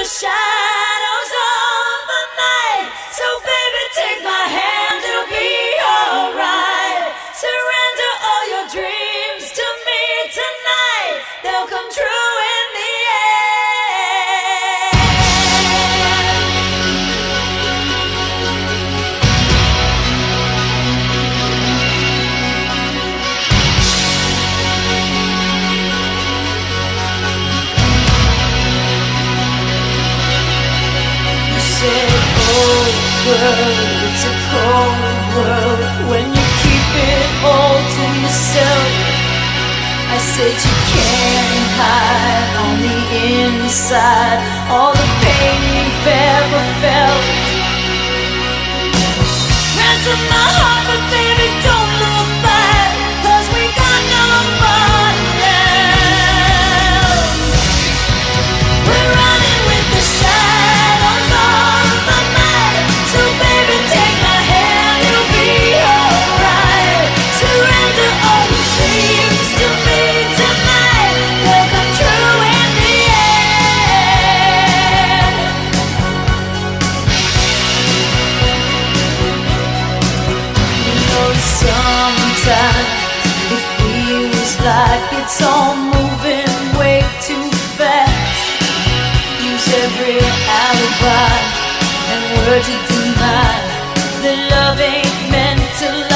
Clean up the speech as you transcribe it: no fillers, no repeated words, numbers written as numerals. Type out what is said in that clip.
shadows of the night. So baby, take my hand, it'll be alright. Surrender all your dreams to me tonight. They'll come true in the world, it's a cold world when you keep it all to yourself. I said you can't hide on the inside all the pain you've ever felt. Ransom my heart, but baby don't look back, 'cause we got nobody else. We're running with the shadows of the night. So baby, take my hand, it'll be alright. Surrender all your dreams to me tonight. They'll come true in the end. You know, sometimes it feels like it's all moving way too fast. Use every alibi and word to deny that love ain't meant to last.